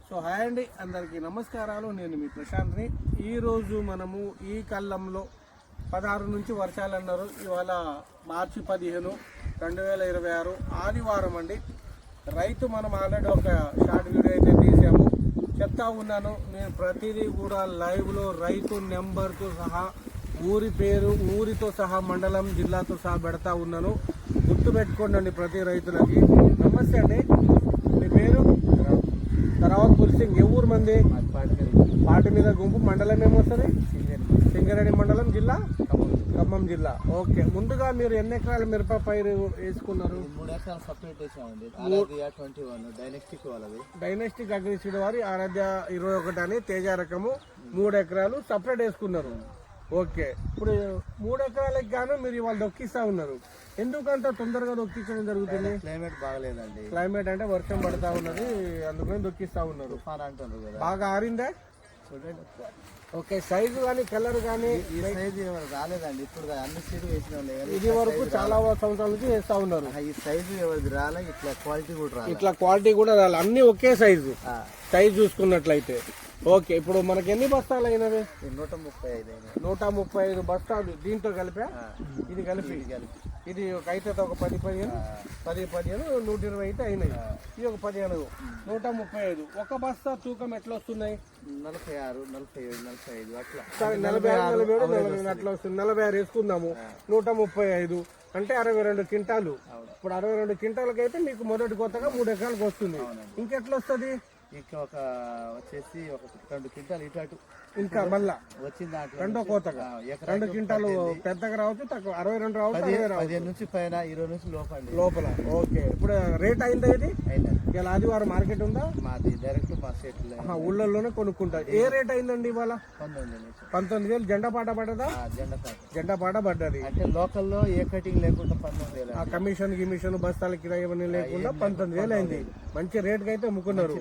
So hi అండి, అందరికీ నమస్కారాలు. నేను మీ ప్రశాంత్ని. ఈరోజు మనము ఈ కళ్ళంలో 16 నుంచి వర్షాలు అన్నారు. ఇవాళ మార్చి 15, 2026 ఆదివారం అండి. రైతు మనం ఆల్రెడీ ఒక షార్ట్ వీడియో అయితే తీసాము. చెప్తా ఉన్నాను, నేను ప్రతిదీ కూడా లైవ్లో రైతు నెంబర్తో సహా, ఊరి పేరు, ఊరితో సహా, మండలం, జిల్లాతో సహా పెడతా ఉన్నాను. గుర్తుపెట్టుకోండి ప్రతి రైతులకి. నమస్తే అండి, మీ పేరు? తరావత్పూర్ సింగ్. ఏ ఊరు మంది? పాటి మీద గుంపు. మండలం ఏమొస్తుంది? సింగరేణి మండలం, జిల్లా ఖమ్మం జిల్లా. ఓకే, ముందుగా మీరు ఎన్ని ఎకరాల మిరప పైరు వేసుకున్నారు? 3 ఎకరాలు సపరేట్ వేసామండి. డైనెస్టిక్ అగ్రిసీడ్ వారి ఆరాధ్య 21 అని తేజ రకము 3 ఎకరాలు సపరేట్ వేసుకున్నారు. ఓకే, ఇప్పుడు 3 ఎకరాలకు గాను మీరు ఇవాళ దొక్కిస్తా ఉన్నారు. ఎందుకంత తొందరగా దొక్కించడం జరుగుతుంది? క్లైమేట్ బాగలేదండి. క్లైమేట్ అంటే వర్షం పడతా ఉన్నది, అందుకని దొక్కిస్తా ఉన్నారు. బాగా ఆరిందా? ఓకే, సైజు కానీ కలర్ కానీ సైజు రాలేదండి. ఇప్పుడు అన్ని సీడ్ వేసిన ఇది వరకు చాలా సంవత్సరాల నుంచి వేస్తా ఉన్నారు. ఈ సైజు ఎవరిది రాలే, ఇట్లా క్వాలిటీ కూడా రాలే. ఇట్లా క్వాలిటీ కూడా రాలే, అన్ని ఒకే సైజు. సైజు చూసుకున్నట్లయితే ఓకే. ఇప్పుడు మనకి ఎన్ని బస్తాలు అయినవి? 135 బస్తాలు దీంతో కలిపా. ఇది కలిపి ఇది ఒక అయితే ఒక 10-15 120 అయితే అయినాయి. ఇది ఒక 15, 135. ఒక బస్తా తూకం ఎట్లా వస్తున్నాయి? 46, 47, 45 అట్లా. సరే, 46, 47 అట్లా వస్తుంది. 46 వేసుకుందాము. 135 అంటే 62 క్వింటాలు. ఇప్పుడు 62 క్వింటాలకి అయితే మీకు మొదటి కొత్తగా 3 ఎకరాలకు వస్తుంది. ఇంకెట్లా వస్తుంది? ఇంకా వచ్చేసి ఒక 2 క్వింటాలు ఇటు అటు ఇంకా మళ్ళా వచ్చింది. రెండో కోతగా 2 క్వింటాలు పెద్దగా రావచ్చు, తక్కువ 62 రావచ్చు. 15 నుంచి పైన, 20 నుంచి లోపల. ఓకే, ఇప్పుడు రేట్ అయిందా? ఇది ఇలా ఆదివారం మార్కెట్ ఉందా? మాది డైరెక్ట్ మా స్టేట్ ఊళ్ళలోనే కొనుక్కుంటారు. ఏ రేట్ అయిందండి ఇవాళ? 19,000. జెండా పాట పడ్డదా? జెండా పాట పడ్డది. అంటే లోకల్లో ఏ కటింగ్ లేకుండా 19,000. కమిషన్ బస్తాల కిరాయి ఇవన్నీ లేకుండా 19,000 అయింది. మంచి రేట్కి అయితే అమ్ముకున్నారు.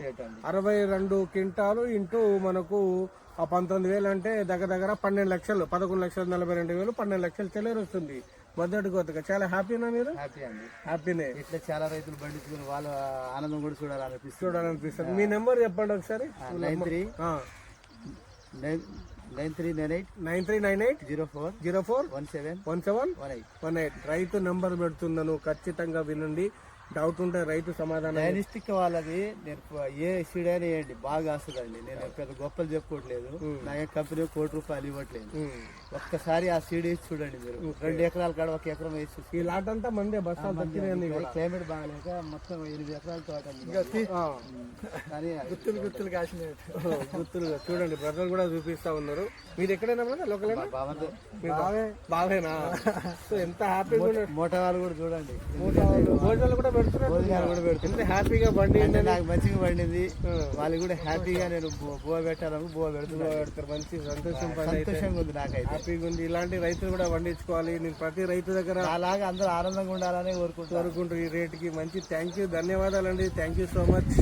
62 క్వింటాలు ఇంటూ మనకు ఆ 19,000 అంటే దగ్గర 12 లక్షలు, 11,42,000, 12 లక్షలు చెల్లెరు వస్తుంది మొదటి కొత్తగా. చాలా హ్యాపీనా మీరు? హ్యాపీ అండి. హ్యాపీనే. ఇట్లా చాలా రైతులు పండించుకుని వాళ్ళ ఆనందం కూడా చూడాలనిపిస్తుంది. మీ నెంబర్ చెప్పండి ఒకసారి. 9398 04 17 రైతు నెంబర్ పెడుతున్నాను, ఖచ్చితంగా వినండి. డౌట్ ఉంటే రైతు సమాధానం. డైనెస్టిక్ వాళ్ళది నేను ఏ సీడ్ అయినా వేయండి, బాగా వస్తుందండి. నేను పెద్ద గొప్పలు చెప్పుకోవట్లేదు. నా కంపెనీ ₹1,00,00,000 ఇవ్వట్లేదు. ఒక్కసారి ఆ సీడ్ వేసి చూడండి మీరు. 2 ఎకరాల కాడ 1 ఎకరం వేసి. ఈ లాట్ అంతా మందే బస్తాలు తగ్గినాయి. క్లైమేట్ బాగాలేక మొత్తం 8 ఎకరాల తోట. కానీ గుత్తులు కాసినాయి. గుర్తులు చూడండి, బ్రదర్ కూడా చూపిస్తా ఉన్నారు. మీరు ఎక్కడైనా లోకల్ బావేనా? ఎంత హ్యాపీగా. మోటా వాళ్ళు కూడా చూడండి, భోజనాలు కూడా పెడుతున్నారు. ఎంత హ్యాపీగా బండి నాకు మంచిగా పండింది. వాళ్ళు కూడా హ్యాపీగా నేను బువ్వ పెట్టాలని బువ్వ పెడతారు. మంచి సంతోషంగా ఉంది. నాకైతే హ్యాపీగా ఉంది. ఇలాంటి రైతులు కూడా పండించుకోవాలి. నేను ప్రతి రైతు దగ్గర అలాగే అందరూ ఆనందంగా ఉండాలని కోరుకుంటూ ఈ రేటుకి మంచి థ్యాంక్ యూ, ధన్యవాదాలండి. Thank you so much.